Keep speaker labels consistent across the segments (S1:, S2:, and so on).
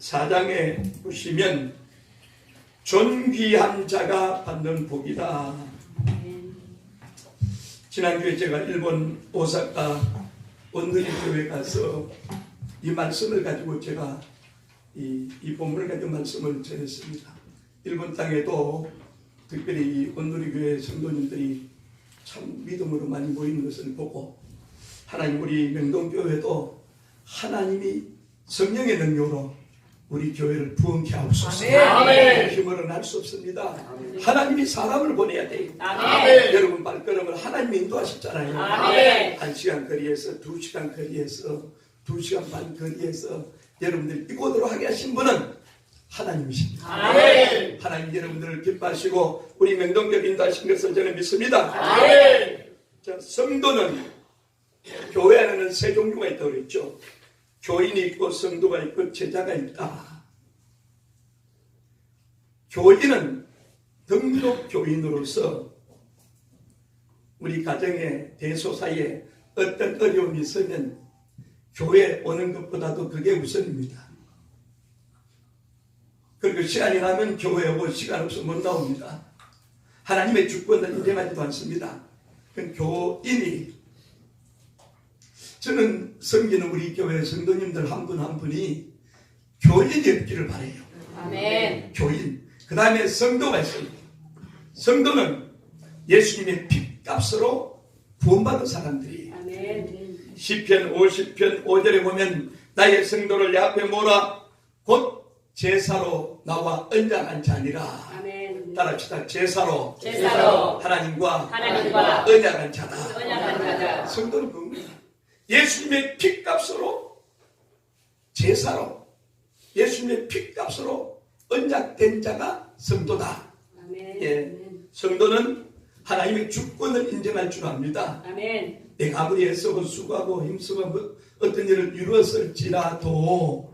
S1: 4장에 보시면 존귀한 자가 받는 복이다. 지난주에 제가 일본 오사카 온누리 교회 가서 이 말씀을 가지고 제가 이 본문을 가지고 말씀을 전했습니다. 일본 땅에도 특별히 이 온누리 교회 성도님들이 참 믿음으로 많이 모이는 것을 보고 하나님 우리 명동교회도 하나님이 성령의 능력으로 우리 교회를 부흥케 하옵소서. 힘으로는 할 수 없습니다. 하나님이 사람을 보내야 돼요. 여러분 발걸음을 하나님이 인도하셨잖아요. 1시간 거리에서 2시간 거리에서 2시간 반 거리에서 여러분들 이곳으로 하게 하신 분은 하나님이십니다. 하나님 여러분들을 기뻐하시고 우리 명동교회 인도하신 것을 저는 믿습니다. 자, 성도는 교회 안에는 세 종류가 있다고 그랬죠. 교인이 있고 성도가 있고 제자가 있다. 교인은 등록 교인으로서 우리 가정에 대소사에 어떤 어려움이 있으면 교회 오는 것보다도 그게 우선입니다. 그리고 시간이 나면 교회 오고 시간 없으면 못 나옵니다. 하나님의 주권은 인정하지도 않습니다. 그 교인이 저는 섬기는 우리 교회 성도님들 한 분 한 분이 교인이 없기를 바라요. 아멘. 교인. 그 다음에 성도가 있습니다. 성도는 예수님의 핏값으로 구원받은 사람들이에요. 아멘. 시편 50편 5절에 보면 나의 성도를 내 앞에 모으라 곧 제사로 나와 언약한 자니라. 아멘. 따라합시다. 제사로 하나님과 언약한 자다. 성도는 그겁니다. 예수님의 핏값으로 제사로 예수님의 핏값으로 언약된 자가 성도다. 아멘. 예, 성도는 하나님의 주권을 인정할 줄 압니다. 아멘. 내가 아무리 애쓰고 수고하고 힘쓰고 어떤 일을 이루었을지라도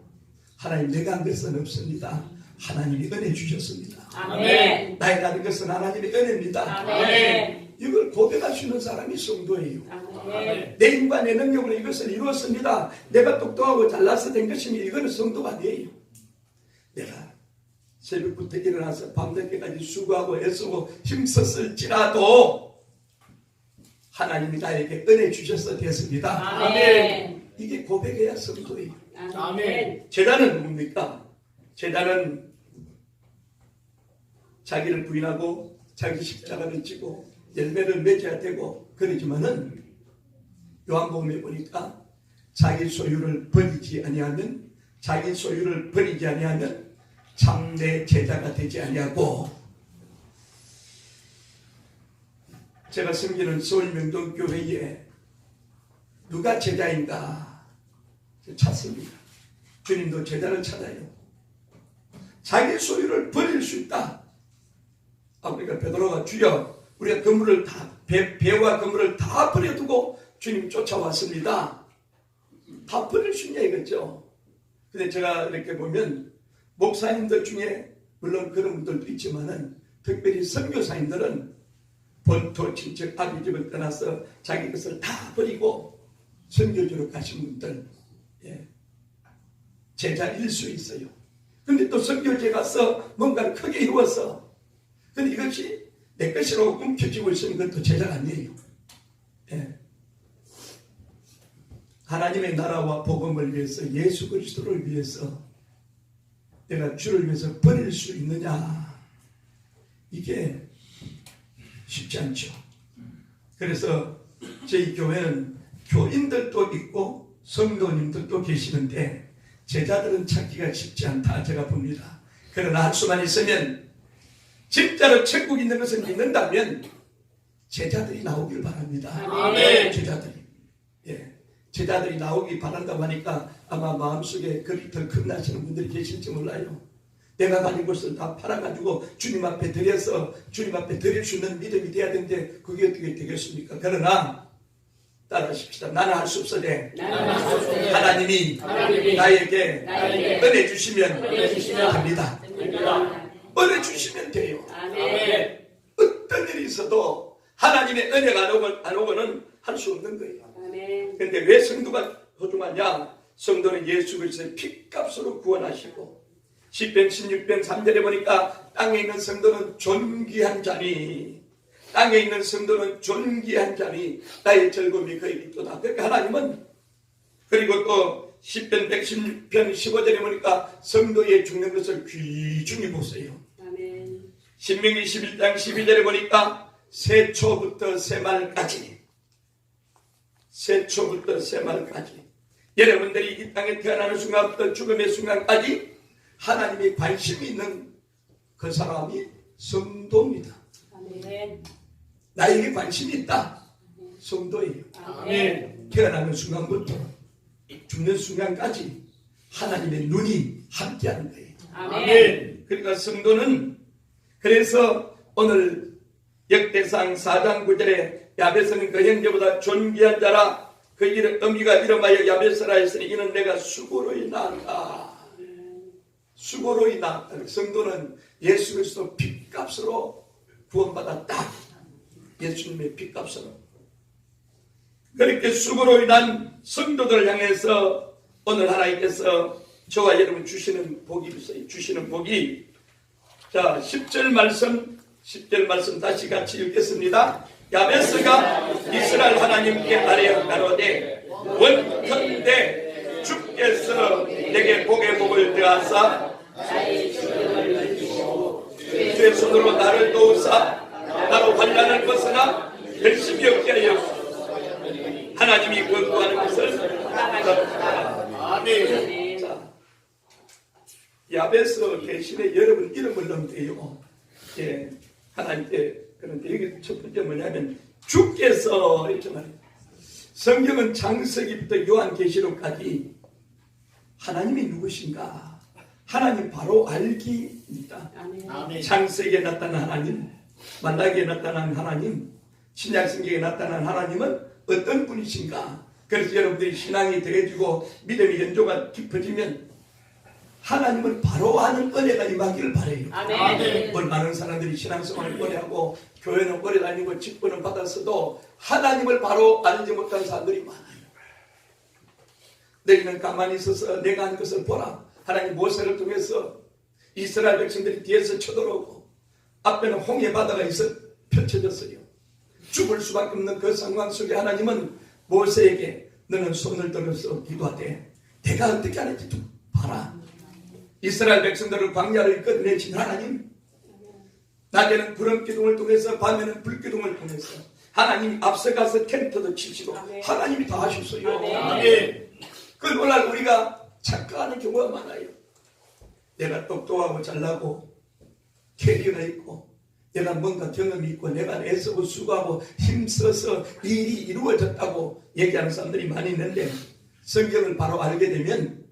S1: 하나님 내가 한 것은 없습니다. 하나님이 은혜 주셨습니다. 아멘. 나의 가진 것은 하나님의 은혜입니다. 아멘. 이걸 고백할 수 있는 사람이 성도예요. 아멘. 내 힘과 내 능력으로 이것을 이루었습니다. 내가 똑똑하고 잘나서 된 것이니 이거는 성도가 아니에요. 내가 새벽부터 일어나서 밤늦게까지 수고하고 애쓰고 힘썼을지라도 하나님이 나에게 은혜 주셔서 됐습니다. 아멘. 이게 고백해야 성도예요. 아멘. 제자는 뭡니까? 제자는 자기를 부인하고 자기 십자가를 지고 열매를 맺어야 되고 그러지만은 요한복음에 보니까 자기 소유를 버리지 아니하면 참내 제자가 되지 아니하고 제가 섬기는 서울 명동교회에 누가 제자인가 찾습니다. 주님도 제자를 찾아요. 자기 소유를 버릴 수 있다. 그러니까 베드로가 주여 우리가 건물을 다 배와 건물을 다 버려두고 주님 쫓아왔습니다. 다 버릴 수 있냐 이거죠. 근데 제가 이렇게 보면 목사님들 중에 물론 그런 분들도 있지만은 특별히 선교사님들은 본토 친척 아비 집을 떠나서 자기 것을 다 버리고 선교지로 가신 분들 제자일 수 있어요. 근데 또 선교지에 가서 뭔가를 크게 이루어서 근데 이것이 내 것이라고 움켜쥐고 있으면 그것도 제자가 아니에요. 하나님의 나라와 복음을 위해서 예수 그리스도를 위해서 내가 주를 위해서 버릴 수 있느냐 이게 쉽지 않죠. 그래서 저희 교회는 교인들도 있고 성도님들도 계시는데 제자들은 찾기가 쉽지 않다 제가 봅니다. 그러나 할 수만 있으면 진짜로 천국이 있는 것을 믿는다면 제자들이 나오길 바랍니다. 아멘. 제자들이 나오기 바란다고 하니까 아마 마음속에 그리 더 겁나시는 분들이 계실지 몰라요. 내가 가진 것을 다 팔아가지고 주님 앞에 드려서 주님 앞에 드릴 수 있는 믿음이 돼야 되는데 그게 어떻게 되겠습니까? 그러나 따라하십시다. 나는 할 수 없으되 하나님이 나에게 은혜 주시면 됩니다. 은혜 주시면 돼요. 아멘. 어떤 일이 있어도 하나님의 은혜가 안 오고는 할 수 없는 거예요. 그런데 왜 성도가 소중하냐? 성도는 예수 그리스도의 피값으로 구원하시고 시편 16편 3절에 보니까 땅에 있는 성도는 존귀한 자니 땅에 있는 성도는 존귀한 자니 나의 즐거움이 그에게 있도다. 그러니까 하나님은 그리고 또 시편 116편 15절에 보니까 성도의 죽는 것을 귀중히 보세요.
S2: 아멘.
S1: 신명기 11장 12절에 보니까 새초부터 새말까지 여러분들이 이 땅에 태어나는 순간부터 죽음의 순간까지 하나님이 관심이 있는 그 사람이 성도입니다.
S2: 아멘.
S1: 나에게 관심이 있다. 성도예요.
S2: 아멘.
S1: 태어나는 순간부터 죽는 순간까지 하나님의 눈이 함께하는 거예요.
S2: 아멘.
S1: 그러니까 성도는 그래서 오늘 역대상 4장 9절에 야베스는 그 형제보다 존귀한 자라 그 의미가 이름하여 야베스라 했으니 이는 내가 수고로이 낳았다. 수고로이 낳았다. 성도는 예수 그리스도 핏값으로 구원받았다. 예수님의 핏값으로. 그렇게 수고로이 난 성도들을 향해서 오늘 하나님께서 저와 여러분 주시는 복이 있어요. 주시는 복이 자 10절 말씀 다시 같이 읽겠습니다. 야베스가 이스라엘 하나님께 아뢰어 가로되 원컨대 주께서 내게 복의 복을 더하사 주의 손으로 나를 도우사 나로 환난을 벗어나 열심히 없게 하여 하나님이 그 구하는 것을 아멘. 자, 야베스 대신에 여러분 이름을 넣으면 돼요. 예, 하나님께. 그런데 여기 첫 번째 뭐냐면 주께서 이렇게 말해요. 성경은 창세기부터 요한계시록까지 하나님이 누구신가? 하나님 바로 알기입니다.
S2: 아멘.
S1: 창세기에 나타난 하나님, 말라기에 나타난 하나님, 신약성경에 나타난 하나님은 어떤 분이신가? 그래서 여러분들이 신앙이 더해지고 믿음의 연조가 깊어지면 하나님을 바로 아는 은혜가 임하기를 바라요.
S2: 아멘.
S1: 많은 사람들이 신앙생활을 오래 하고 교회는 오래 다니고 직분을 받았어도 하나님을 바로 알지 못한 사람들이 많아요. 너희는 가만히 있어서 내가 한 것을 보라. 하나님 모세를 통해서 이스라엘 백성들이 뒤에서 쳐들어오고 앞에는 홍해 바다가 있어 펼쳐졌어요. 죽을 수밖에 없는 그 상황 속에 하나님은 모세에게 너는 손을 들어서 기도하되 내가 어떻게 하는지 좀 봐라. 이스라엘 백성들을 광야를 이끌어내신 하나님, 낮에는 구름 기둥을 통해서 밤에는 불 기둥을 통해서 하나님이 앞서가서 텐트도 치시고 하나님이 다 하셨어요. 아멘. 그 오늘 우리가 착각하는 경우가 많아요. 내가 똑똑하고 잘나고 캐리어가 있고 내가 뭔가 경험이 있고 내가 애쓰고 수고하고 힘써서 일이 이루어졌다고 얘기하는 사람들이 많이 있는데 성경을 바로 알게 되면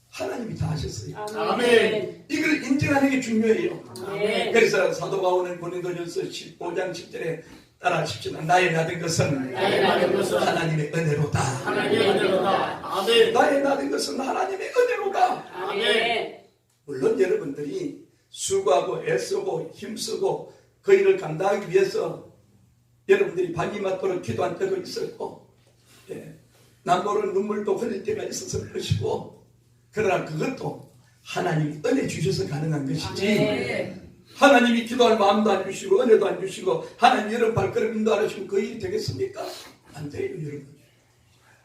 S1: 하나님이 다 하셨어요.
S2: 아멘.
S1: 이걸 인정하는 게 중요해요.
S2: 아멘.
S1: 그래서 사도 바울은 고린도전서 15장 10절에 따라하십시다. 나의 나된 것은 하나님의 은혜로다.
S2: 하나님의 은혜로다.
S3: 아멘.
S1: 나의 나된 것은 하나님의 은혜로다.
S2: 아멘.
S1: 물론 여러분들이 수고하고 애쓰고 힘쓰고 그 일을 감당하기 위해서 여러분들이 밤이 맞도록 기도한 때도 있었고 남모른 눈물도 흘릴 때가 있었을 것이고 그러나 그것도 하나님이 은혜 주셔서 가능한 것이지
S2: 아멘.
S1: 하나님이 기도할 마음도 안 주시고 은혜도 안 주시고 하나님 여러분 발걸음 인도 안 하시면 그 일이 되겠습니까? 안 돼요 여러분.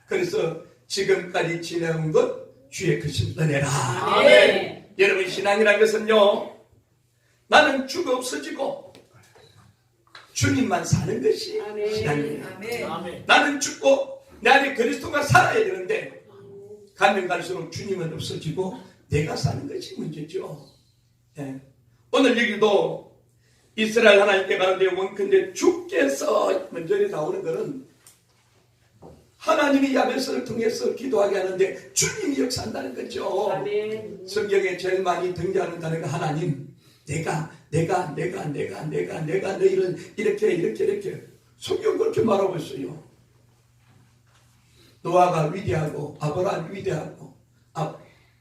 S1: 그래서 지금까지 지내온 것 주의 크신 은혜라.
S2: 아멘.
S1: 여러분 신앙이라는 것은요 나는 죽어 없어지고 주님만 사는 것이
S2: 아멘.
S1: 신앙이에요.
S3: 아멘.
S1: 나는 죽고 내 안에 그리스도가 살아야 되는데 가면 갈수록 주님은 없어지고 내가 사는 것이 문제죠. 예. 오늘 여기도 이스라엘 하나님께 가는데 원컨대 주께서 먼저 나오는 것은 하나님이 야베스를 통해서 기도하게 하는데 주님이 역사한다는 거죠.
S2: 아멘.
S1: 성경에 제일 많이 등장하는 단어가 하나님, 내가 너희를 이렇게 성경 그렇게 말하고 있어요. 노아가 위대하고 아브라함 위대하고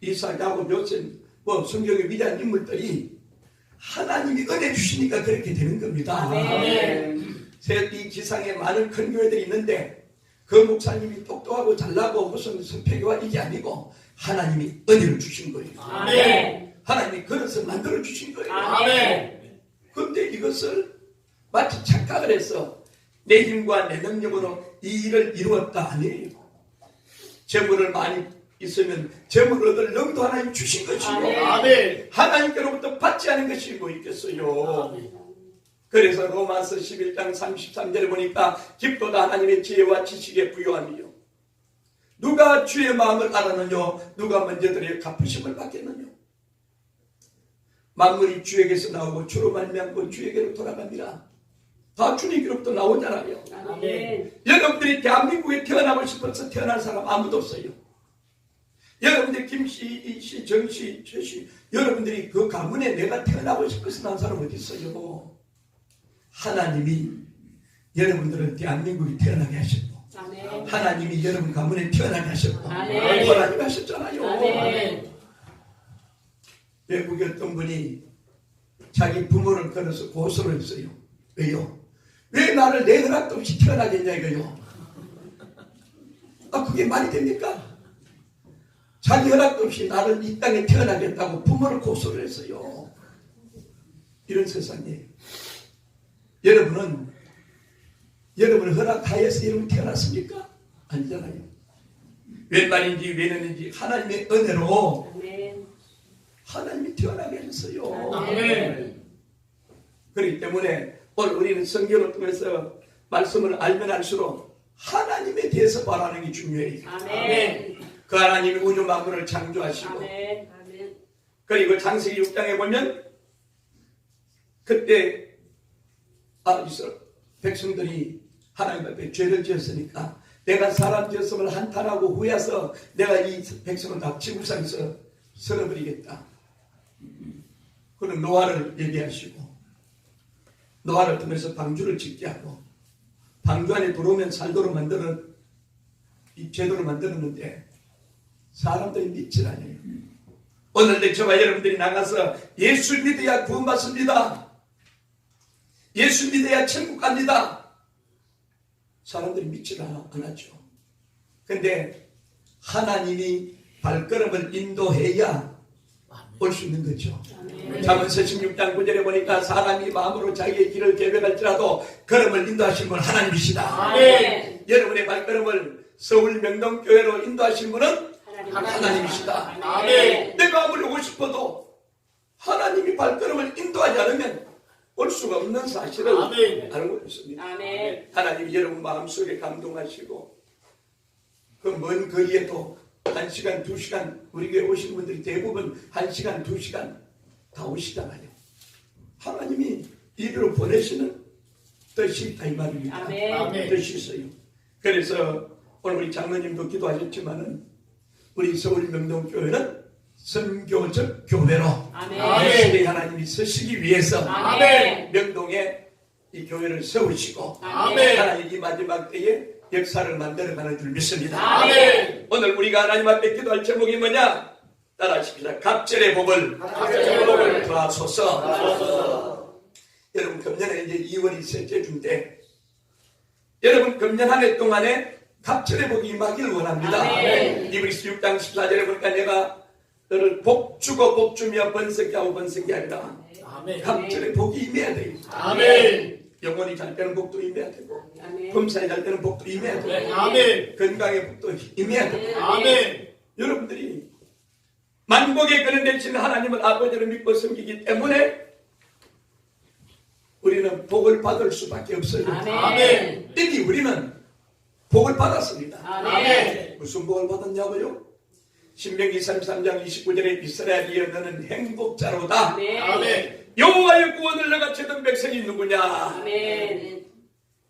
S1: 이삭, 야곱, 요셉 성경의 위대한 인물들이 하나님이 은혜 주시니까 그렇게 되는 겁니다.
S2: 아멘.
S1: 이 지상에 많은 큰 교회들이 있는데 그 목사님이 똑똑하고 잘나고 무슨 선패교와 이게 아니고 하나님이 은혜를 주신 거예요.
S2: 아멘.
S1: 하나님이 그릇을 만들어 주신 거예요.
S2: 아멘.
S1: 그런데 이것을 마치 착각을 해서 내 힘과 내 능력으로 이 일을 이루었다 아니에요. 재물을 많이 있으면 재물을 얻을 영도 하나님 주신 것이고
S2: 아멘.
S1: 하나님께로부터 받지 않은 것이 뭐 있겠어요. 그래서 로마서 11장 33절에 보니까 깊도다 하나님의 지혜와 지식에 부요하며 누가 주의 마음을 알았느냐 누가 먼저 들여 갚으심을 받겠느냐. 만물이 주에게서 나오고 주로 말미암고 주에게로 돌아갑니다. 다 주님께로부터 나오잖아요.
S2: 아멘.
S1: 여러분들이 대한민국에 태어나고 싶어서 태어난 사람 아무도 없어요. 여러분들 김씨, 이씨, 정씨, 최씨 여러분들이 그 가문에 내가 태어나고 싶어서 난 사람 어디 있어요. 하나님이 여러분들을 대한민국에 태어나게 하셨고
S2: 아멘.
S1: 하나님이 여러분 가문에 태어나게 하셨고
S2: 아멘.
S1: 하나님 하셨잖아요.
S2: 아멘.
S1: 외국에 어떤 분이 자기 부모를 걸어서 고소를 했어요. 왜요? 왜 나를 내 허락도 없이 태어나게 했냐 이거요. 그게 말이 됩니까? 자기 허락도 없이 나를 이 땅에 태어나게 했다고 부모를 고소를 했어요. 이런 세상에 여러분은 여러분의 허락하에서 여러분 태어났습니까? 아니잖아요. 웬 말인지 웬은인지 하나님의 은혜로
S2: 아멘.
S1: 하나님이 태어나게 하셨어요.
S2: 아멘.
S1: 그렇기 때문에 오늘 우리는 성경을 통해서 말씀을 알면 알수록 하나님에 대해서 말하는 게 중요해요.
S2: 아멘.
S1: 그 하나님이 우주 만물을 창조하시고
S2: 아멘. 아멘.
S1: 그리고 창세기 6장에 보면 그때 이스라엘 백성들이 하나님 앞에 죄를 지었으니까 내가 사람 지었음을 한탄하고 후회해서 내가 이 백성을 다 지구상에서 쓸어버리겠다. 그는 노아를 얘기하시고 노아를 통해서 방주를 짓게 하고 방주 안에 들어오면 살도록 만들어 이 제도를 만들었는데 사람들이 믿질 않아요. 오늘도 저와 여러분들이 나가서 예수 믿어야 구원받습니다. 예수 믿어야 천국 갑니다. 사람들이 믿질 않았죠. 근데 하나님이 발걸음을 인도해야 올 수 있는 거죠. 잠언서 16장 9절에 보니까 사람이 마음으로 자기의 길을 계획할지라도 걸음을 인도하신 분 하나님이시다.
S2: 아멘.
S1: 여러분의 발걸음을 서울 명동교회로 인도하신 분은 하나님이시다.
S2: 아멘.
S1: 내가 아무리 오고 싶어도 하나님이 발걸음을 인도하지 않으면 올 수가 없는 사실을
S2: 아멘.
S1: 알고 있습니다.
S2: 아멘.
S1: 하나님이 여러분 마음속에 감동하시고 그 먼 거리에도 1시간, 2시간 우리 교회 오신 분들이 대부분 1시간, 2시간 다 오시잖아요. 하나님이 이리로 보내시는 뜻이 있다 이 말입니다.
S2: 아멘.
S1: 뜻이 있어요. 그래서 오늘 우리 장로님도 기도하셨지만은 우리 서울 명동교회는 선교적 교회로
S2: 아멘.
S1: 시대에 하나님이 서시기 위해서
S2: 아멘.
S1: 명동에 이 교회를 세우시고
S2: 아멘.
S1: 하나님 이 마지막 때에 역사를 만들어가는 줄 믿습니다.
S2: 아멘.
S1: 오늘 우리가 하나님 앞에 기도할 제목이 뭐냐? 따라하십시다. 갑절의 복을 더하소서. 여러분 금년에 이제 2월이 셋째 주인데 여러분 금년 한 해 동안에 갑절의 복이 임하기를 원합니다.
S2: 아멘.
S1: 이브리스 6장 14절에 보니까 내가 너를 복주고 복주며 번성케 하고 번성케 하리라.
S2: 아멘.
S1: 갑절의 복이 임해야 돼요.
S2: 아멘.
S1: 영혼이 잘 때는 복도 임해야 되고
S2: 아멘.
S1: 범사에 잘 때는 복도 임해야 되고
S2: 아멘.
S1: 건강의 복도 임해야 되고
S2: 아멘.
S1: 여러분들이 만복의 근원 되시는 하나님을 아버지를 믿고 섬기기 때문에 우리는 복을 받을 수밖에 없어요.
S2: 아멘.
S1: 이미 우리는 복을 받았습니다.
S2: 아멘.
S1: 무슨 복을 받았냐고요? 신명기 33장 29절에 이스라엘이여 너는 행복자로다.
S2: 아멘.
S1: 여호와의 구원을 너가 찾은 백성이 누구냐?
S2: 아멘.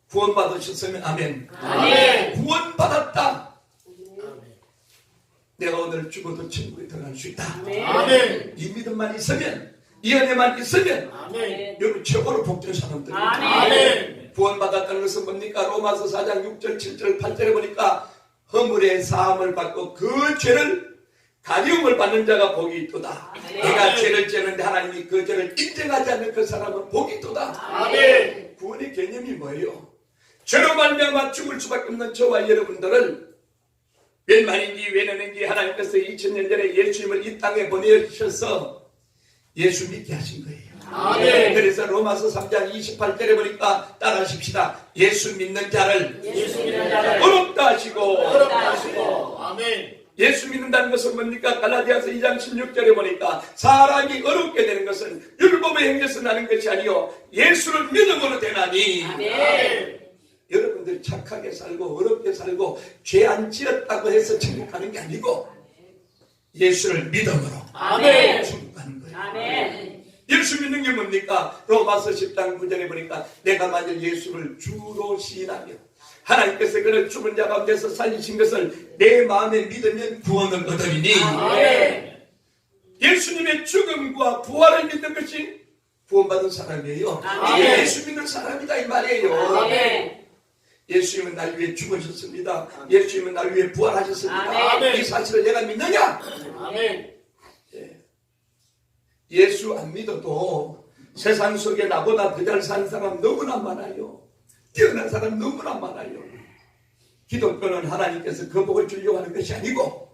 S1: 구원받으셨으면 아멘.
S2: 아멘.
S1: 구원받았다. 내가 오늘 죽어도 천국에 들어갈 수 있다.
S2: 아멘.
S1: 이 믿음만 있으면 이 은혜만 있으면
S2: 아멘.
S1: 여러분 최고로 복된 사람들입니다.
S2: 아멘.
S1: 구원받았다는 것은 뭡니까? 로마서 4장 6절 7절 8절에 보니까 허물의 사함을 받고 그 죄를 가리움을 받는 자가 복이 있도다. 내가 죄를 지었는데 하나님이 그 죄를 인정하지 않는 그 사람은 복이 있도다.
S2: 아멘.
S1: 구원의 개념이 뭐예요? 죄로 말미암아 죽을 수밖에 없는 저와 여러분들을 웬만인지 웬하는지 하나님께서 2000년 전에 예수님을 이 땅에 보내셔서 예수 믿게 하신 거예요.
S2: 아멘.
S1: 그래서 로마서 3장 28절에 보니까 따라하십시다. 예수 믿는 자를 어렵다 하시고
S2: 아멘.
S1: 예수 믿는다는 것은 뭡니까? 갈라디아서 2장 16절에 보니까 사람이 어렵게 되는 것은 율법의 행위에서 나는 것이 아니요 예수를 믿음으로 되나니.
S2: 아멘.
S1: 여러분들 착하게 살고 어렵게 살고 죄 안 지었다고 해서 천국가는 게 아니고 예수를 믿음으로
S2: 아멘.
S1: 천국가는 거예요.
S2: 아멘.
S1: 예수 믿는 게 뭡니까? 로마서 10장 9절에 보니까 내가 만일 예수를 주로 시인하며 하나님께서 그를 죽은 자 가운데서 살리신 것을 내 마음에 믿으면 구원을 얻으리니.
S2: 아멘.
S1: 예수님의 죽음과 부활을 믿는 것이 구원받은 사람이에요.
S2: 아멘.
S1: 이게 예수 믿는 사람이다 이 말이에요.
S2: 아멘.
S1: 예수님은 날 위해 죽으셨습니다. 예수님은 날 위해 부활하셨습니다.
S2: 아멘.
S1: 이 사실을 내가 믿느냐?
S2: 아멘.
S1: 예수 안 믿어도 세상 속에 나보다 더 잘 사는 사람 너무나 많아요. 뛰어난 사람 너무나 많아요. 기독교는 하나님께서 그 복을 주려고 하는 것이 아니고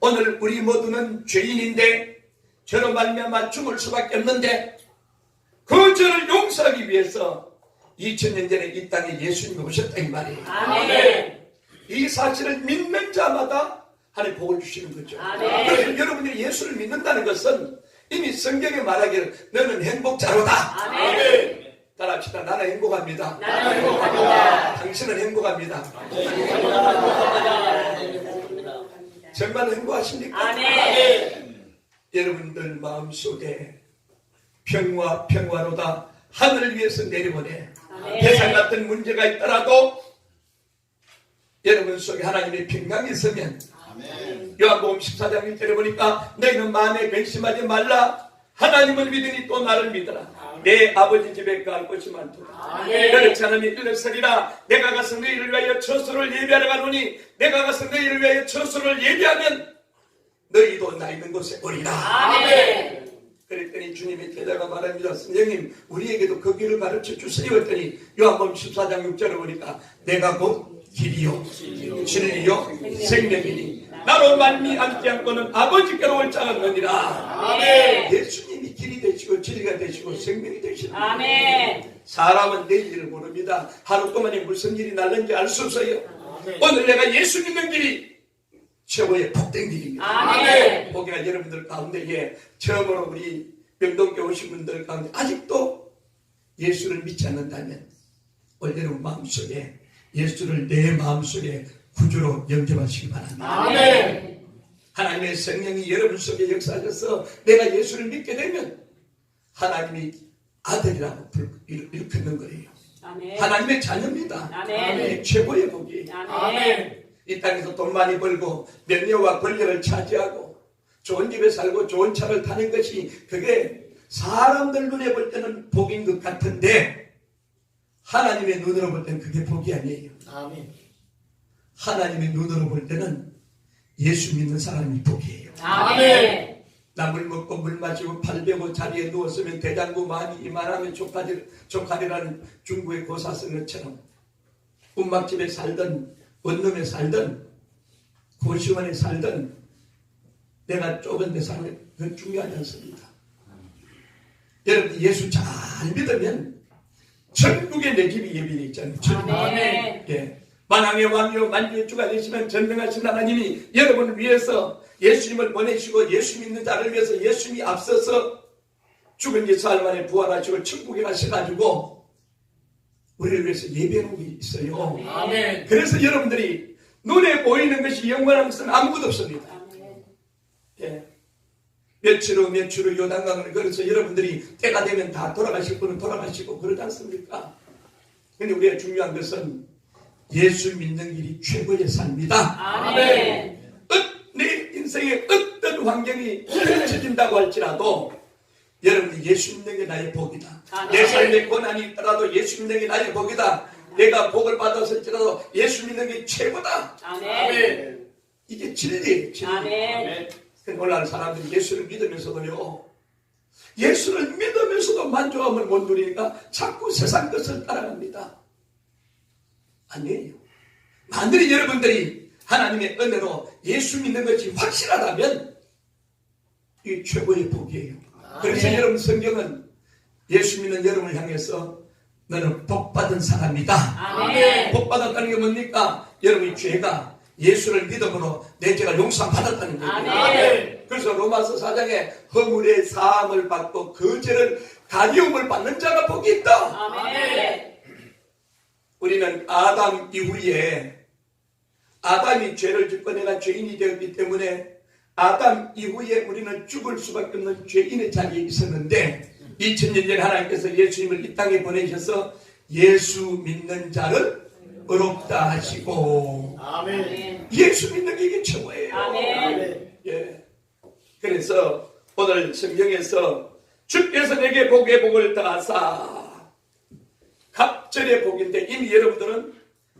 S1: 오늘 우리 모두는 죄인인데 죄로 말미암아 죽을 수밖에 없는데 그 죄를 용서하기 위해서 2000년 전에 이 땅에 예수님이 오셨다 이 말이에요.
S2: 아멘.
S1: 이 사실을 믿는 자마다 하나님 복을 주시는 거죠.
S2: 아멘.
S1: 그래서 여러분들이 예수를 믿는다는 것은 이미 성경에 말하기를 너는 행복자로다.
S2: 아멘.
S1: 따라합시다. 나는 행복합니다.
S2: 나는 행복합니다.
S1: 당신은 행복합니다. 정말 행복하십니까?
S2: 아멘.
S1: 여러분들 마음속에 평화로다 하늘을 위해서 내려보내.
S2: 아멘.
S1: 세상 같은 문제가 있더라도 여러분 속에 하나님의 평강이 있으면 요한복음 14장 1절에 보니까 너희는 마음에 근심하지 말라. 하나님을 믿으니 또 나를 믿어라. 내 아버지 집에 갈 곳이 많도다.
S2: 아멘.
S1: 그렇지 않으면 일렀으리라. 내가 가서 너희를 위하여 처소를 예비하러 가노니 내가 가서 너희를 위하여 처소를 예비하면 너희도 나 있는 곳에 오리라.
S2: 아멘.
S1: 그랬더니 주님의 제자가 말합니다. 선생님 우리에게도 그 길을 가르쳐 주세요 했더니 요한복음 14장 6절에 보니까 내가 곧 길이요 진리요 생명이니 나로 말미암지 않고는 아버지께로 올 자가 없느니라.
S2: 아멘.
S1: 예수님이 길이 되시고 진리가 되시고 생명이 되시는 거예요.
S2: 아멘.
S1: 사람은 내일을 모릅니다. 하루 동안에 무슨 일이 날는지 알 수 없어요.
S2: 아멘.
S1: 오늘 내가 예수 믿는 길이 최고의 복된 길입니다.
S2: 아멘.
S1: 보기가 여러분들 가운데에 처음으로 우리 명동교회 오신 분들 가운데 아직도 예수를 믿지 않는다면 오늘 여러분 마음속에 예수를 내 마음속에 구주로 영접하시기 바랍니다.
S2: 아멘.
S1: 하나님의 성령이 여러분 속에 역사하셔서 내가 예수를 믿게 되면 하나님이 아들이라고 일컫는 거예요.
S2: 아멘.
S1: 하나님의 자녀입니다.
S2: 아멘.
S1: 최고의 복이에요.
S2: 아멘.
S1: 이 땅에서 돈 많이 벌고 명예와 권력을 차지하고 좋은 집에 살고 좋은 차를 타는 것이 그게 사람들 눈에 볼 때는 복인 것 같은데 하나님의 눈으로 볼 때는 그게 복이 아니에요.
S2: 아멘.
S1: 하나님의 눈으로 볼 때는 예수 믿는 사람이 복이에요.
S2: 아멘.
S1: 나 물 먹고 물 마시고 팔 베고 자리에 누웠으면 대장부 많이 이만하면 조카리라는 중국의 고사 쓴 것처럼 운막집에 살든 원룸에 살든 고시원에 살든 내가 좁은 데 사는 건 중요하지 않습니다. 여러분 예수 잘 믿으면 천국에 내 집이 예비되어 있잖아요.
S2: 아멘.
S1: 예. 만왕의 왕이요 만주의 주가 되시면 전능하신 하나님이 여러분을 위해서 예수님을 보내시고 예수 믿는 자를 위해서 예수님이 앞서서 죽은 지 사흘 만에 부활하시고 천국에 가셔가지고 우리를 위해서 예배하는 게 있어요.
S2: 아멘.
S1: 그래서 여러분들이 눈에 보이는 것이 영원한 것은 아무것도 없습니다. 예. 며칠 후 요단강을 걸어서 여러분들이 때가 되면 다 돌아가실 분은 돌아가시고 그러지 않습니까? 근데 우리가 중요한 것은 예수 믿는 길이 최고의 삶이다.
S2: 아멘.
S1: 내 인생에 어떤 환경이 펼쳐진다고 할지라도 여러분이 예수 믿는 게 나의 복이다.
S2: 아멘.
S1: 내 삶에 고난이 있더라도 예수 믿는 게 나의 복이다. 내가 복을 받았을지라도 예수 믿는 게 최고다.
S2: 아멘.
S1: 이게 진리예요. 진리.
S2: 아멘.
S1: 오늘날 사람들이 예수를 믿으면서도요. 예수를 믿으면서도 만족함을 못 누리니까 자꾸 세상 것을 따라갑니다. 아니에요. 만일에 여러분들이 하나님의 은혜로 예수 믿는 것이 확실하다면 이게 최고의 복이에요. 그래서 여러분 성경은 예수 믿는 여러분을 향해서 너는 복받은 사람이다.
S2: 아멘.
S1: 복받았다는 게 뭡니까? 여러분의 죄가 예수를 믿음으로 내 죄가 용서받았다는 얘기예요.
S2: 아멘.
S1: 그래서 로마서 4장에 허물의 사함을 받고 그 죄를 가리움을 받는 자가 복이 있다.
S2: 아멘.
S1: 우리는 아담 이후에 아담이 죄를 짓고 내가 죄인이 되었기 때문에 아담 이후에 우리는 죽을 수밖에 없는 죄인의 자리에 있었는데 2000년 전에 하나님께서 예수님을 이 땅에 보내셔서 예수 믿는 자를 의롭다 하시고
S2: 아멘.
S1: 예수 믿는 게 이게 최고예요.
S2: 아멘.
S1: 예. 그래서 오늘 성경에서 주께서 내게 복의 복을 더하사 갑절의 복인데 이미 여러분들은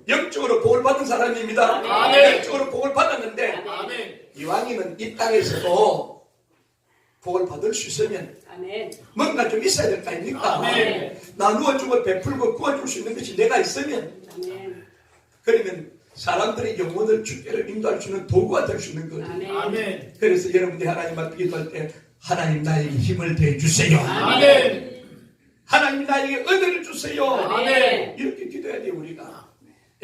S1: 영적으로 복을 받은 사람입니다.
S2: 아멘.
S1: 영적으로 복을 받았는데
S2: 아멘.
S1: 이왕이면 이 땅에서도 복을 받을 수 있으면
S2: 아멘.
S1: 뭔가 좀 있어야 될 거 아닙니까?
S2: 아멘.
S1: 나누어주고 베풀고 구워줄 수 있는 것이 내가 있으면
S2: 아멘.
S1: 그러면 사람들의 영혼을 주께를 인도할 수 있는 도구가 될 수 있는 거죠.
S2: 아멘.
S3: 아멘.
S1: 그래서 여러분들이 하나님 앞에 기도할 때 하나님 나에게 힘을 대주세요.
S2: 아멘.
S1: 하나님 나에게 은혜를 주세요.
S2: 아멘.
S1: 이렇게 기도해야 돼요 우리가.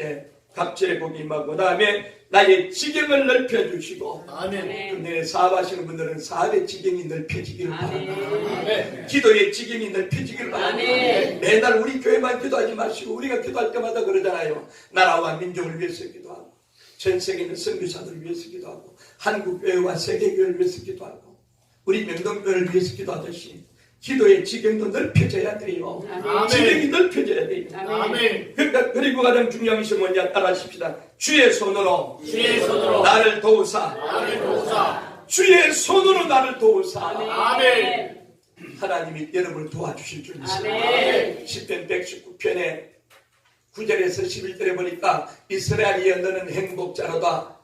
S1: 예, 갑절의 복이 임하고 그 다음에 나의 지경을 넓혀주시고
S3: 아멘.
S1: 그럼 내 사업하시는 분들은 사업의 지경이 넓혀지기를 바랍니다.
S2: 아멘.
S1: 기도의 지경이 넓혀지기를 바랍니다.
S2: 아멘.
S1: 매달 우리 교회만 기도하지 마시고 우리가 기도할 때마다 그러잖아요. 나라와 민족을 위해서 기도하고 전 세계 있는 선교사들을 위해서 기도하고 한국교회와 세계교회를 위해서 기도하고 우리 명동교회를 위해서 기도하듯이 기도의 지경도 넓혀져야 돼요.
S2: 아멘.
S1: 지경이 넓혀져야 돼요.
S2: 아멘.
S1: 그러니까 그리고 가장 중요한 것이 뭐냐 따라하십시다. 주의 손으로
S2: 주의 손으로
S1: 나를 도우사.
S2: 나를 도우사.
S1: 주의 손으로 나를 도우사.
S2: 아멘.
S1: 하나님이 여러분을 도와주실 줄 믿습니다.
S2: 아멘.
S1: 10편 119편에 9절에서 11절에 보니까 이스라엘이여 너는 행복자로다.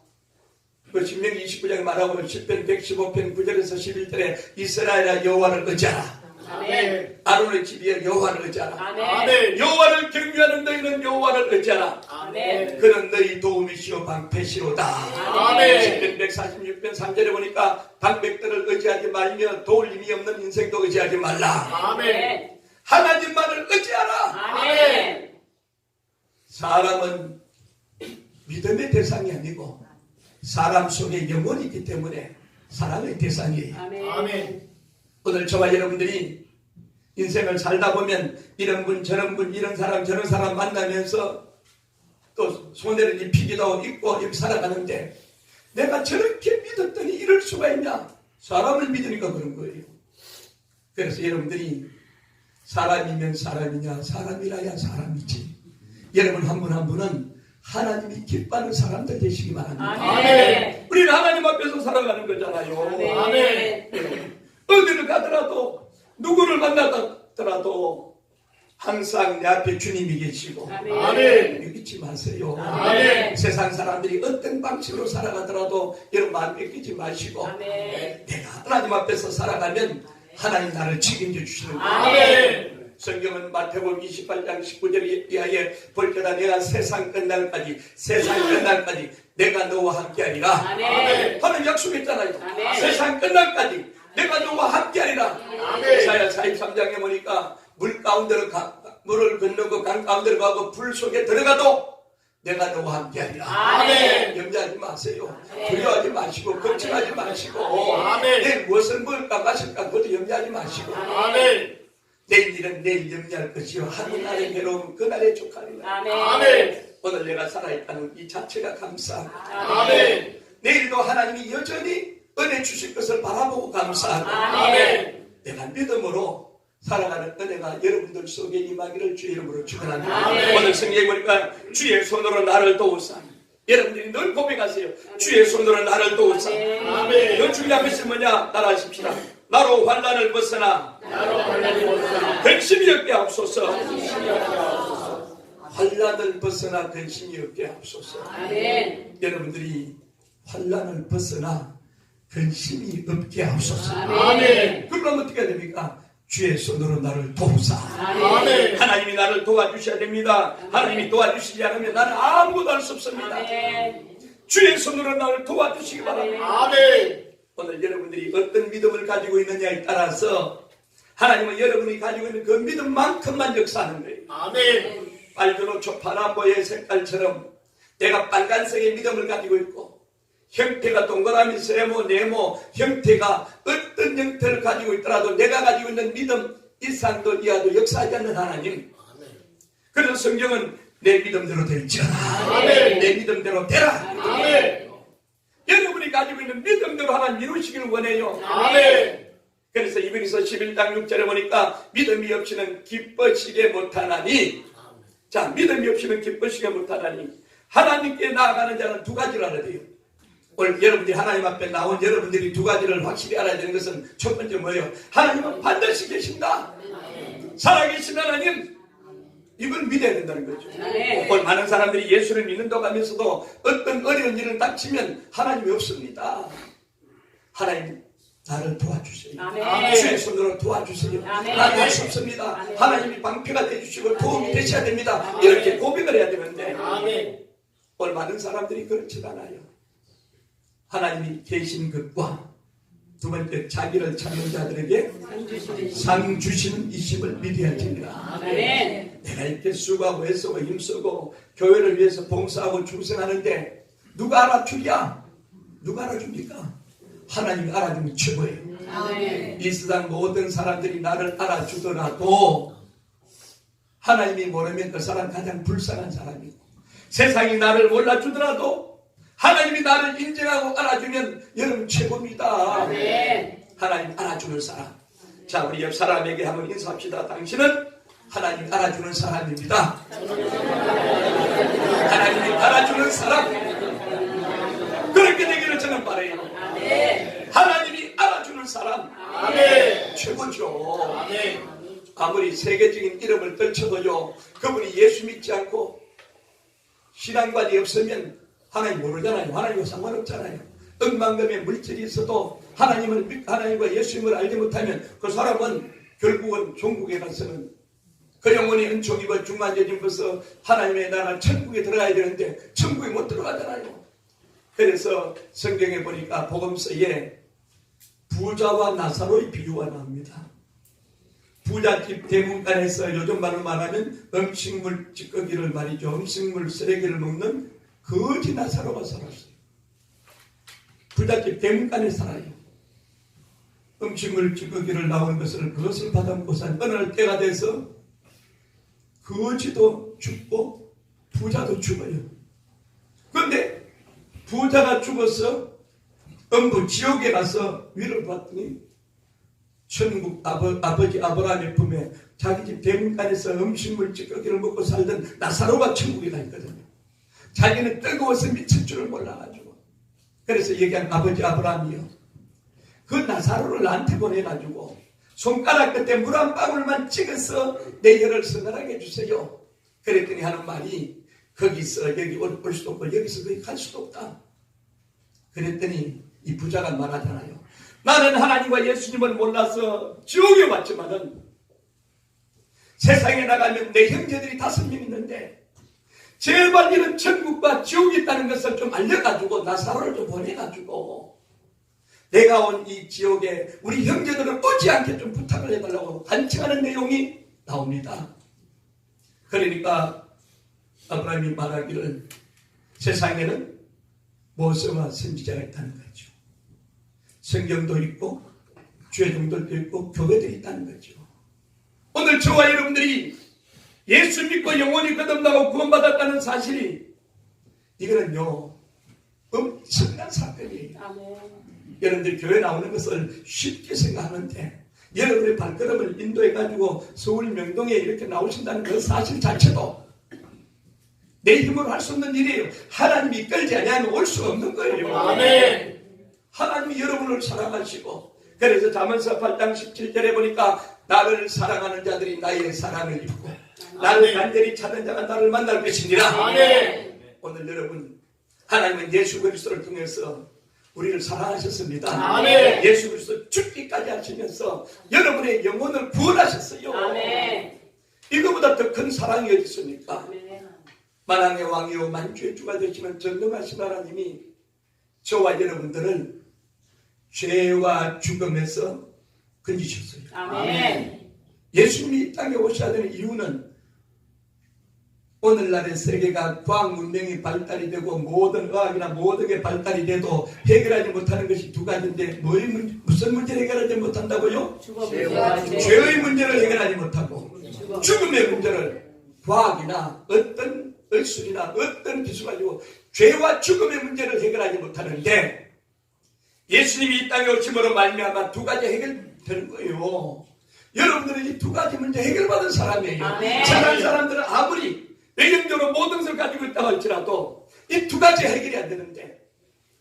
S1: 그 신명기 29장에 말하고 10편 115편 9절에서 11절에 이스라엘아 여호와를 의지하라.
S2: 아멘.
S1: 아론의 집이여 여호와를 의지하라.
S2: 아멘.
S1: 여호와를 경외하는 너희는 여호와를 의지하라.
S2: 아멘.
S1: 그는 너희 도움이시오 방패시로다.
S2: 아멘.
S1: 10편 146편 3절에 보니까 방백들을 의지하지 말며 도울 힘이 없는 인생도 의지하지 말라.
S2: 아멘.
S1: 하나님만을 의지하라.
S2: 아멘.
S1: 사람은 믿음의 대상이 아니고 사람 속에 영혼이 있기 때문에 사랑의 대상이에요.
S2: 아멘.
S1: 오늘 저와 여러분들이 인생을 살다 보면 이런 분 저런 분 이런 사람 저런 사람 만나면서 또 손해를 입히기도 있고 이렇게 살아가는데 내가 저렇게 믿었더니 이럴 수가 있냐? 사람을 믿으니까 그런 거예요. 그래서 여러분들이 사람이면 사람이냐 사람이라야 사람이지. 여러분 한 분 한 분은 하나님이 기뻐하는 사람들 되시기 바랍니다.
S2: 아멘.
S1: 우리는 하나님 앞에서 살아가는 거잖아요.
S2: 아멘.
S1: 어디를 가더라도 누구를 만나더라도 항상 내 앞에 주님이 계시고
S2: 아멘.
S1: 잊지 마세요.
S2: 아멘.
S1: 세상 사람들이 어떤 방식으로 살아가더라도 여러분 마음 뺏기지 마시고
S2: 아멘.
S1: 내가 하나님 앞에서 살아가면 하나님 나를 책임져 주시는 거예요.
S2: 아멘.
S1: 성경은 마태복음 28장 19절 이하에 볼 때다 내가 세상 끝날까지 내가 너와 함께하리라.
S2: 아멘.
S1: 하는 약속했잖아요.
S2: 아멘.
S1: 세상 끝날까지 내가 너와 함께하리라.
S2: 아멘.
S1: 이사야 43장에 보니까 물을 건너고 강 가운데로 가고 불 속에 들어가도 내가 너와 함께하리라.
S2: 아멘.
S1: 염려하지 마세요.
S2: 아멘.
S1: 두려워하지 마시고 걱정하지 마시고
S2: 아멘.
S1: 내일 무엇을 먹을까 마실까 그것도 염려하지 마시고
S2: 아멘.
S1: 내일 일은 내일 염려할 것이요 하늘날의 괴로움 그날의 족하리라.
S2: 아멘.
S1: 오늘 내가 살아있다는 이 자체가 감사하고
S2: 아멘.
S1: 내일도 하나님이 여전히 은혜 주실 것을 바라보고 감사하고
S2: 아멘.
S1: 내가 믿음으로 살아가는 은혜가 여러분들 속에 임하기를 주의 이름으로 축원합니다.
S2: 아멘.
S1: 오늘 성경에 보니까 주의 손으로 나를 도우사. 여러분들이 늘 고백하세요. 주의 손으로 나를 도우사.
S2: 아멘.
S1: 더 중요한 것이 뭐냐 따라하십시다. 나로 환난을 벗어나 근심이 없게 하옵소서. 환난을 벗어나 근심이 없게 하옵소서.
S2: 아멘.
S1: 여러분들이 환난을 벗어나 근심이 없게 하옵소서.
S2: 아멘.
S1: 그러면 어떻게 해야 됩니까? 주의 손으로 나를 도우사.
S2: 아멘.
S1: 하나님이 나를 도와주셔야 됩니다. 하나님이 도와주시지 않으면 나는 아무것도 할 수 없습니다. 주의 손으로 나를 도와주시기 바랍니다.
S2: 아멘.
S1: 오늘 여러분들이 어떤 믿음을 가지고 있느냐에 따라서 하나님은 여러분이 가지고 있는 그 믿음만큼만 역사하는 거예요.
S2: 아멘.
S1: 빨주노초 파란보의 색깔처럼 내가 빨간색의 믿음을 가지고 있고 형태가 동그라미, 세모, 네모 형태가 어떤 형태를 가지고 있더라도 내가 가지고 있는 믿음 이상도 이하도 역사하지 않는 하나님. 그래서 성경은 내 믿음대로 될지어다.
S2: 아멘.
S1: 내 믿음대로 되라.
S2: 아멘.
S1: 여러분이 가지고 있는 믿음대로 하나님 이루시기를 원해요.
S2: 아멘.
S1: 그래서 이브리서 11장 6절에 보니까 믿음이 없이는 기뻐지게 못하나니, 자, 믿음이 없이는 기뻐지게 못하나니 하나님께 나아가는 자는 두 가지를 알아야 돼요. 오늘 여러분들이 하나님 앞에 나온 여러분들이 두 가지를 확실히 알아야 되는 것은 첫 번째 뭐예요? 하나님은 반드시 계신다. 살아계신 하나님, 이걸 믿어야 된다는 거죠. 오늘 많은 사람들이 예수를 믿는다고 하면서도 어떤 어려운 일을 닥치면 하나님이 없습니다. 하나님 나를 도와주세요.
S2: 아멘.
S1: 주의 손으로 도와주세요.
S2: 아멘.
S1: 나는 할 수 없습니다. 하나님이 방패가 되주시고 도움이 되셔야 됩니다. 이렇게 고백을 해야 되는데
S2: 아멘.
S1: 오늘 많은 사람들이 그렇지 않아요. 하나님이 계신 것과 두 번째 자기를 찾는 자들에게 상 주시는 이심을 믿어야 됩니다.
S2: 아멘.
S1: 내가 이렇게 수고하고 애쓰고 힘쓰고 교회를 위해서 봉사하고 충성하는데 누가 알아주랴? 누가 알아줍니까? 하나님이 알아주면 최고예요.
S2: 아멘.
S1: 이 세상 모든 사람들이 나를 알아주더라도 하나님이 모르면 그 사람 가장 불쌍한 사람이고, 세상이 나를 몰라주더라도 하나님이 나를 인정하고 알아주면 여러분 최고입니다.
S2: 아멘.
S1: 하나님 알아주는 사람. 자, 우리 옆 사람에게 한번 인사합시다. 당신은 하나님 알아주는 사람입니다. 하나님이 알아주는 사람. 그렇게 되기를 저는 바라요. 하나님이 알아주는 사람.
S2: 아멘.
S1: 최고죠.
S2: 아멘.
S1: 아무리 세계적인 이름을 떨쳐도요, 그분이 예수 믿지 않고 신앙관이 없으면 하나님 모르잖아요. 하나님과 상관없잖아요. 억만금의 물질이 있어도 하나님과 예수님을 알지 못하면 그 사람은 결국은 종국에 가서는 그 영혼이 은총 입어 중만전 입어서 하나님의 나라 천국에 들어가야 되는데 천국에 못 들어가잖아요. 그래서 성경에 보니까 복음서에 부자와 나사로의 비유가 나옵니다. 부잣집 대문간에서 요즘 말로 말하면 음식물 찌꺼기를 말이죠. 음식물 쓰레기를 먹는 거지 나사로가 살았어요. 부잣집 대문간에 살아요. 음식물 찌꺼기를 나오는 그것을 받아먹고 산 어느 날 때가 돼서 거지도 죽고 부자도 죽어요. 그런데 부자가 죽어서 음부 지옥에 가서 위를 봤더니 천국 아버지 아브라함의 품에 자기 집 대문간에서 음식물 찌꺼기를 먹고 살던 나사로가 천국에 가 있거든요. 자기는 뜨거워서 미칠 줄을 몰라가지고, 그래서 얘기한 아버지 아브라함이요, 그 나사로를 나한테 보내가지고 손가락 끝에 물 한 방울만 찍어서 내 혈을 서늘하게 해주세요. 그랬더니 하는 말이, 거기서 여기 올 수도 없고 여기서 거기 갈 수도 없다. 그랬더니 이 부자가 말하잖아요. 나는 하나님과 예수님을 몰라서 지옥에 왔지만은 세상에 나가면 내 형제들이 5명 있는데 제발 이런 천국과 지옥이 있다는 것을 좀 알려가지고 나사로를 좀 보내가지고 내가 온 이 지옥에 우리 형제들을 오지 않게 좀 부탁을 해달라고 간청하는 내용이 나옵니다. 그러니까 아브라함이 말하기를 세상에는 모세와 선지자가 있다는 거죠. 성경도 있고 죄종들도 있고 교회들이 있다는 거죠. 오늘 저와 여러분들이 예수 믿고 영원히 거듭나고 구원받았다는 사실이, 이거는요 엄청난 사건이에요. 여러분들 교회 나오는 것을 쉽게 생각하는데 여러분의 발걸음을 인도해가지고 서울 명동에 이렇게 나오신다는 그 사실 자체도 내 힘으로 할 수 없는 일이에요. 하나님이 끌지 아니하면 올 수 없는 거예요.
S2: 아멘.
S1: 하나님이 여러분을 사랑하시고, 그래서 잠언서 8장 17절에 보니까 나를 사랑하는 자들이 나의 사랑을 입고 나를 간절히 찾는 자가 나를 만날 것이니라.
S2: 아멘.
S1: 오늘 여러분, 하나님은 예수 그리스도를 통해서 우리를 사랑하셨습니다.
S2: 아멘.
S1: 예수 그리스도 죽기까지 하시면서 여러분의 영혼을 구원하셨어요.
S2: 아멘.
S1: 이거보다 더 큰 사랑이 어디 있습니까?
S2: 아멘.
S1: 만왕의 왕이요 만주의 주가 되시는 전능하신 하나님이 저와 여러분들을 죄와 죽음에서 건지셨어요.
S2: 아멘.
S1: 예수님이 이 땅에 오셔야 되는 이유는 오늘날의 세계가 과학 문명이 발달이 되고 모든 의학이나 모든 게 발달이 돼도 해결하지 못하는 것이 두 가지인데 무슨 문제를 해결하지 못한다고요? 죄의 문제를 해결하지 못하고 죽음의 문제를 과학이나 어떤 의술이나 어떤 기술 가지고 죄와 죽음의 문제를 해결하지 못하는데 예수님이 이 땅에 오심으로 말미암아 두 가지 해결되는 거예요. 여러분들은 이 두 가지 문제 해결받은 사람이에요.
S2: 아멘.
S1: 세상 사람들은 아무리 외경적으로 모든 것을 가지고 있다고 할지라도 이 두 가지 해결이 안 되는데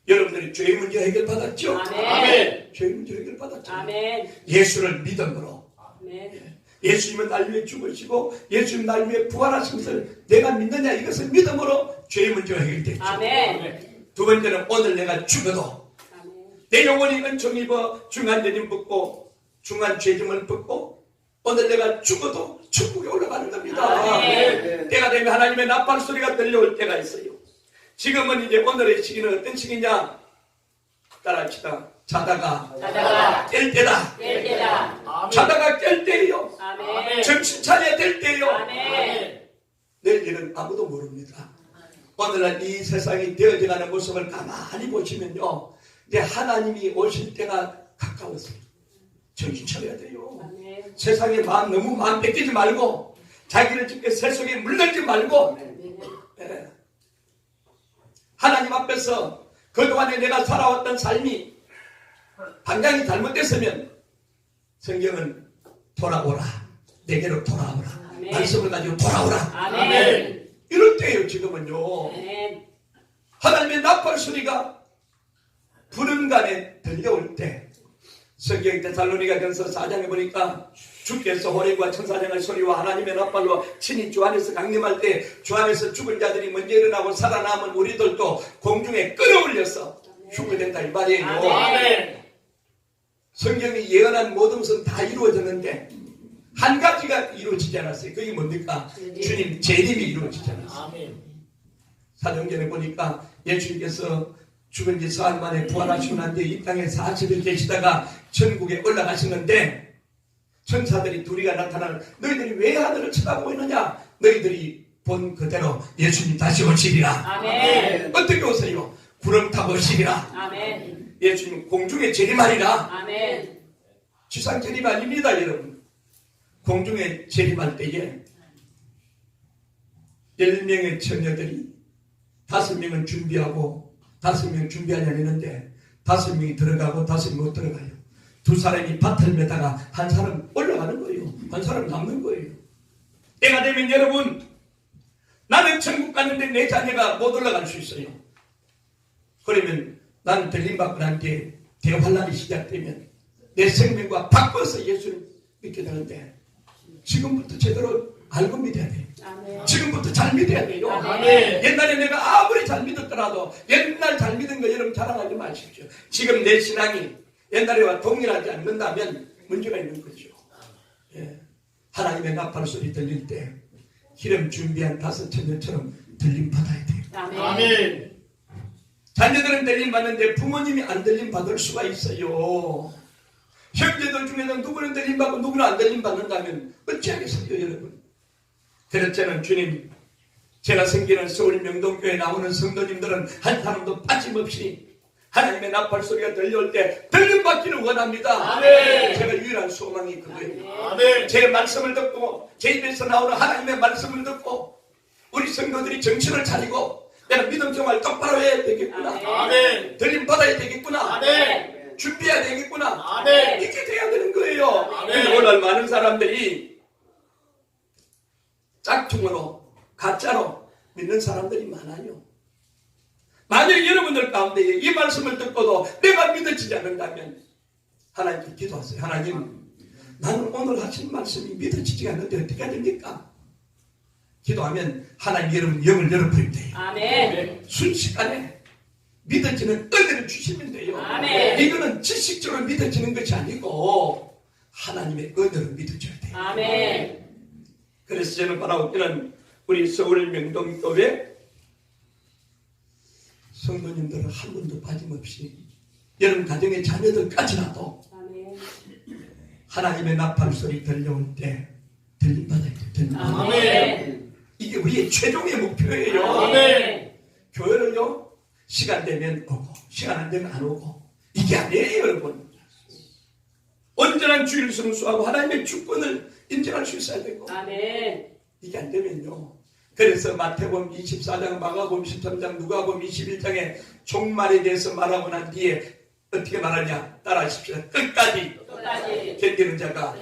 S1: 여러분들이 죄의 문제 해결받았죠?
S2: 아멘.
S1: 죄의 문제 해결받았죠?
S2: 아멘.
S1: 예수를 믿음으로
S2: 아멘.
S1: 예수님은 날 위해 죽으시고 예수님 날 위해 부활하신 것을 내가 믿느냐 이것을 믿음으로 죄의 문제가 해결됐죠.
S2: 아멘.
S1: 두 번째는 오늘 내가 죽어도
S2: 아멘.
S1: 내 영혼이 은총 입어 중한 죄짐 벗고 중한 죄짐을 벗고 오늘 내가 죽어도 천국에 올라가는 겁니다.
S2: 아멘.
S1: 때가 되면 하나님의 나팔 소리가 들려올 때가 있어요. 지금은 이제 오늘의 시기는 어떤 시기냐? 따라합시다. 자다가 깰 때다.
S2: 깰 때다.
S1: 자다가 깰 때예요.
S2: 아멘.
S1: 정신 차려야 될 때예요.
S2: 아멘.
S1: 내일 일은 아무도 모릅니다. 오늘날 이 세상이 되어져가는 모습을 가만히 보시면요, 이제 하나님이 오실 때가 가까웠어요. 정신 차려야 돼요.
S2: 아멘.
S1: 세상에 너무 마음 뺏기지 말고 자기를 죽게 세속에 물들지 말고 예. 하나님 앞에서 그동안에 내가 살아왔던 삶이 방향이 잘못됐으면 성경은 돌아오라, 내게로 돌아오라,
S2: 아멘.
S1: 말씀을 가지고 돌아오라.
S2: 아멘.
S1: 이럴 때예요. 지금은요,
S2: 아멘.
S1: 하나님의 나팔 소리가 부른간에 들려올 때, 성경 데살로니가전서 4장에 보니까 주께서 호령과 천사장의 소리와 하나님의 나팔로 친히 주 안에서 강림할 때 주 안에서 죽은 자들이 먼저 일어나고 살아남은 우리들도 공중에 끌어올려서 죽게 된다 이 말이에요.
S2: 아멘.
S1: 성경이 예언한 모든 것은 다 이루어졌는데 한 가지가 이루어지지 않았어요. 그게 뭡니까? 주님 재림이 이루어지지 않았어요. 사도행전에 보니까 예수님께서 죽은 지 사흘 만에 부활하시고 난 뒤에 이 땅에 40일 계시다가 천국에 올라가시는데 천사들이 둘이가 나타나는, 너희들이 왜 하늘을 쳐다보고 있느냐? 너희들이 본 그대로 예수님 다시 오시리라.
S2: 아멘.
S1: 어떻게 오세요? 구름 타고 오시리라.
S2: 아멘.
S1: 예수님 공중에 재림하리라.
S2: 아멘.
S1: 지상 재림 아닙니다, 여러분. 공중에 재림할 때에 10명의 처녀들이 5명은 준비하고 5명 준비하지 않았는데 5명이 들어가고 5명이 못 들어가요. 두 사람이 밭을 매다가 한 사람 올라가는 거예요. 한 사람 남는 거예요. 때가 되면 여러분, 나는 천국 갔는데 내 자녀가 못 올라갈 수 있어요. 그러면 나는 들림받고 난 뒤에 대환란이 시작되면 내 생명과 바꿔서 예수를 믿게 되는데 지금부터 제대로 알고 믿어야 돼요.
S2: 아멘.
S1: 지금부터 잘 믿어야 돼요.
S2: 아멘.
S1: 옛날에 내가 아무리 잘 믿었더라도 옛날 잘 믿은 거 여러분 자랑하지 마십시오. 지금 내 신앙이 옛날에와 동일하지 않는다면 문제가 있는 거죠. 예. 하나님의 나팔 소리 들릴 때 기름 준비한 5 처녀처럼 들림 받아야 돼요.
S2: 아멘.
S1: 자녀들은 들림 받는데 부모님이 안 들림 받을 수가 있어요. 형제들 중에는 누구는 들림 받고 누구는 안 들림 받는다면 어찌하겠어요, 여러분. 그래서 저는 주님, 제가 섬기는 서울 명동교회 나오는 성도님들은 한 사람도 빠짐없이 하나님의 나팔 소리가 들려올 때 들림 받기를 원합니다.
S2: 아멘.
S1: 제가 유일한 소망이 그거예요.
S2: 아멘.
S1: 제 말씀을 듣고 제 입에서 나오는 하나님의 말씀을 듣고 우리 성도들이 정신을 차리고 내가 믿음 생활 똑바로 해야 되겠구나.
S2: 아멘.
S1: 들림 받아야 되겠구나.
S2: 아멘.
S1: 준비해야 되겠구나.
S2: 아멘.
S1: 이렇게 돼야 되는 거예요.
S2: 아멘.
S1: 근데 오늘 많은 사람들이 짝퉁으로 가짜로 믿는 사람들이 많아요. 만약 여러분들 가운데 이 말씀을 듣고도 내가 믿어지지 않는다면 하나님께 기도하세요. 하나님, 나는 오늘 하신 말씀이 믿어지지 않는데 어떻게 해야 됩니까? 기도하면 하나님 여러분 영을 열어버릴 때요.
S2: 아멘.
S1: 순식간에 믿어지는 은혜를 주시면 돼요.
S2: 아멘.
S1: 이거는 지식적으로 믿어지는 것이 아니고 하나님의 은혜로 믿어져야 돼요.
S2: 아멘.
S1: 그래서 저는 바라옵기는 우리 서울 명동교회 성도님들은 한 분도 빠짐없이 여러분 가정의 자녀들까지라도
S2: 아멘.
S1: 하나님의 나팔 소리 들려올 때 들림받아야 돼요.
S2: 아멘.
S1: 이게 우리의 최종의 목표예요.
S2: 아멘.
S1: 교회를요 시간 되면 오고 시간 안 되면 안 오고 이게 아니에요 여러분. 온전한 주의를 성수하고 하나님의 주권을 인정할 수 있어야 되고
S2: 아멘.
S1: 이게 안 되면요. 그래서 마태복음 24장, 마가복음 13장, 누가복음 21장에 종말에 대해서 말하고 난 뒤에 어떻게 말하냐 따라하십시오. 끝까지 견디는 자가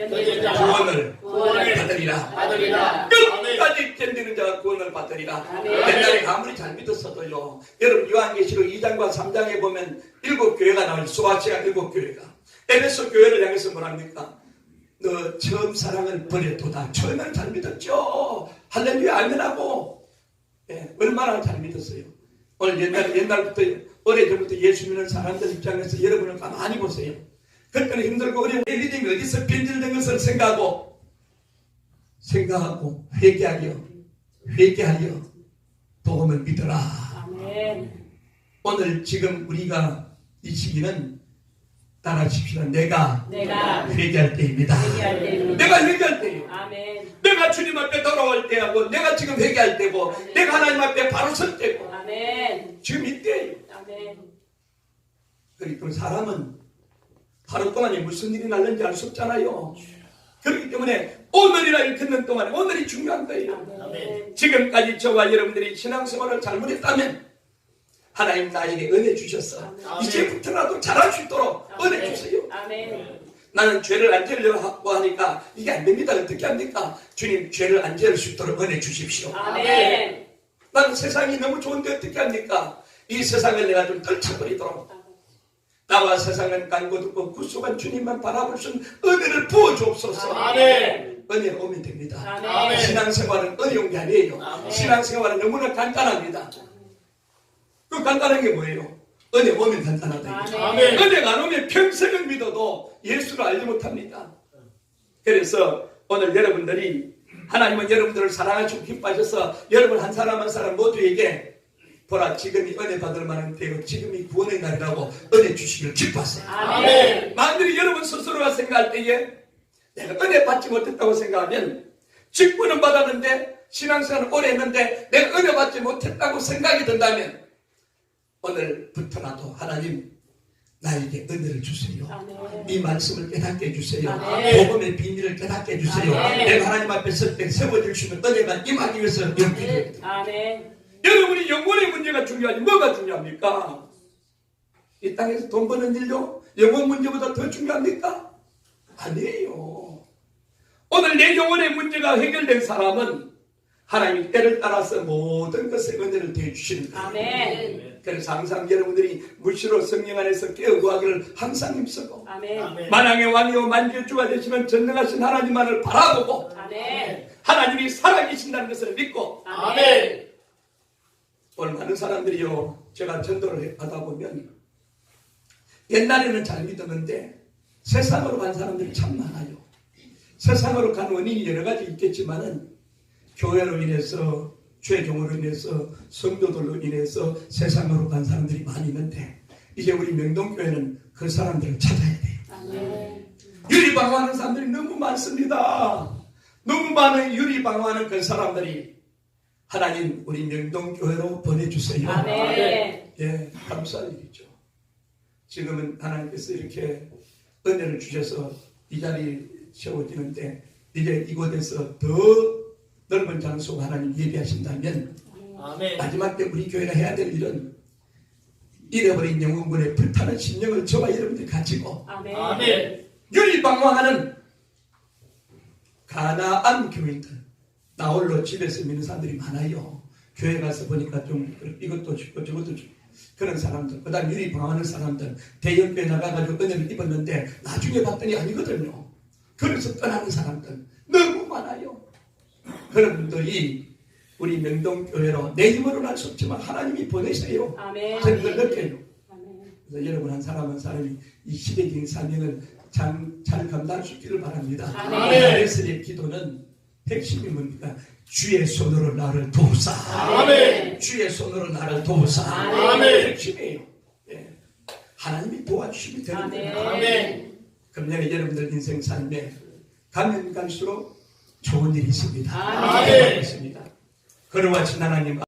S1: 구원을 받으리라. 끝까지 견디는 자가 구원을 받으리라.
S2: 아멘.
S1: 옛날에 아무리 잘 믿었어도요. 여러분 요한계시록 2장과 3장에 보면 7교회가 나와요. 소아시아 7교회가. 에베소 교회를 향해서 뭐랍니까? 너 처음 사랑을 버렸도다. 처음에는 잘 믿었죠. 할렐루야 아멘하고 얼마나 잘 믿었어요. 오늘 옛날부터 오래전부터 예수 믿는 사람들 입장에서 여러분을 가만히 보세요. 그때는 힘들고 어려운 믿음이 어디서 변질된 것을 생각하고 회개하여 복음을 믿어라.
S2: 아멘.
S1: 오늘 지금 우리가 이 시기는 따라하십시오. 내가 회개할 때입니다.
S2: 회개할 때입니다.
S1: 내가 회개할 때예요.
S2: 아멘.
S1: 내가 주님 앞에 돌아올 때하고 내가 지금 회개할 때고 내가 하나님 앞에 바로 설 때고
S2: 아멘.
S1: 지금 이때예요.
S2: 아멘.
S1: 그리고 사람은 하루 동안에 무슨 일이 날는지 알 수 없잖아요. 그렇기 때문에 오늘이라 일컫는 동안에 오늘이 중요한 거예요.
S2: 아멘.
S1: 지금까지 저와 여러분들이 신앙생활을 잘못했다면 하나님 나에게 은혜 주셨어.
S2: 아멘.
S1: 이제부터라도 잘할 수 있도록 은혜 주세요.
S2: 아멘.
S1: 나는 죄를 안 지으려고 하니까 이게 안 됩니다. 어떻게 합니까? 주님 죄를 안 지을 수 있도록 은혜 주십시오.
S2: 아멘.
S1: 나는 세상이 너무 좋은데 어떻게 합니까? 이 세상을 내가 좀 떨쳐버리도록 나와 세상은 간고 듣고 구속한 주님만 바라볼 수 있는 은혜를 부어주옵소서.
S2: 아멘.
S1: 은혜가 오면 됩니다.
S2: 아멘.
S1: 신앙생활은 어려운 게 아니에요.
S2: 아멘.
S1: 신앙생활은 너무나 간단합니다. 그 간단한 게 뭐예요? 은혜 오면 간단하다.
S2: 아멘.
S1: 은혜가 안 오면 평생을 믿어도 예수를 알지 못합니다. 그래서 오늘 여러분들이 하나님은 여러분들을 사랑하시고 기뻐하셔서 여러분 한 사람 한 사람 모두에게 보라 지금이 은혜 받을 만한 때고 지금이 구원의 날이라고 은혜 주시기를 기뻐하세요.
S2: 아멘.
S1: 만일이 여러분 스스로가 생각할 때에 내가 은혜 받지 못했다고 생각하면 직분은 받았는데 신앙생활을 오래 했는데 내가 은혜 받지 못했다고 생각이 든다면 오늘부터라도 하나님 나에게 은혜를 주세요.
S2: 아멘.
S1: 이 말씀을 깨닫게 해주세요.
S2: 아멘.
S1: 복음의 비밀을 깨닫게 해주세요.
S2: 아멘.
S1: 내가 하나님 앞에 설 때 세워질 수 있는 은혜가 임하기 위해서 기도합니다.
S2: 아멘.
S1: 여러분이 영혼의 문제가 중요하지 뭐가 중요합니까? 이 땅에서 돈 버는 일요? 영혼 문제보다 더 중요합니까? 아니에요. 오늘 내 영혼의 문제가 해결된 사람은 하나님이 때를 따라서 모든 것에 은혜를 대해주시는 거예요.
S2: 아멘.
S1: 그래서 항상 여러분들이 무시로 성령 안에서 깨어구하기를 항상 힘쓰고
S2: 아멘.
S1: 만왕의 왕이요 만주의 주가 되시는 전능하신 하나님만을 바라보고
S2: 아멘.
S1: 하나님이 살아계신다는 것을 믿고
S2: 아멘.
S1: 오늘 많은 사람들이요 제가 전도를 하다 보면 옛날에는 잘 믿었는데 세상으로 간 사람들이 참 많아요. 세상으로 간 원인이 여러 가지 있겠지만은 교회로 인해서 죄종으로 인해서 성도들로 인해서 세상으로 간 사람들이 많이 있는데 이제 우리 명동교회는 그 사람들을 찾아야 돼요.
S2: 아멘.
S1: 유리방황하는 사람들이 너무 많습니다. 너무 많은 유리방황하는 그 사람들이 하나님 우리 명동교회로 보내주세요.
S2: 아멘.
S1: 예, 감사할 일이죠. 지금은 하나님께서 이렇게 은혜를 주셔서 이 자리에 세워지는데 이제 이곳에서 더 넓은 장소 하나님 예비하신다면
S2: 아멘.
S1: 마지막 때 우리 교회가 해야 될 일은 잃어버린 영혼군의 불타는 심령을 저와 여러분들이 가지고
S2: 아멘.
S3: 아멘.
S1: 유리방황하는 가나안 교인들 나 홀로 집에서 믿는 사람들이 많아요. 교회 가서 보니까 좀 이것도 죽고 저것도 죽고 그런 사람들 그 다음 유리방황하는 사람들 대형교회 나가가지고 은혜를 입었는데 나중에 봤더니 아니거든요. 그래서 떠나는 사람들 너무 많아요. 그런 분들이 우리 명동교회로 내 힘으로는 할 수 없지만 하나님이 보내세요.
S2: 아멘.
S1: 저는 그걸 느껴요.
S2: 아멘.
S1: 그래서 여러분 한 사람 한 사람이 이 시대적인 사명을 잘 감당할 수 있기를 바랍니다.
S2: 아멘.
S1: 에스의 기도는 핵심이 뭡니까? 주의 손으로 나를 도우사.
S2: 아멘.
S1: 주의 손으로 나를 도우사.
S2: 아멘.
S1: 핵심이에요. 예. 하나님이 도와주시면 되는
S2: 아멘.
S1: 거예요.
S2: 아멘.
S1: 금년에 여러분들 인생 삶에 가면 갈수록 좋은 일이 있습니다.
S2: 아멘.
S1: 있습니다. 걸어와신 하나님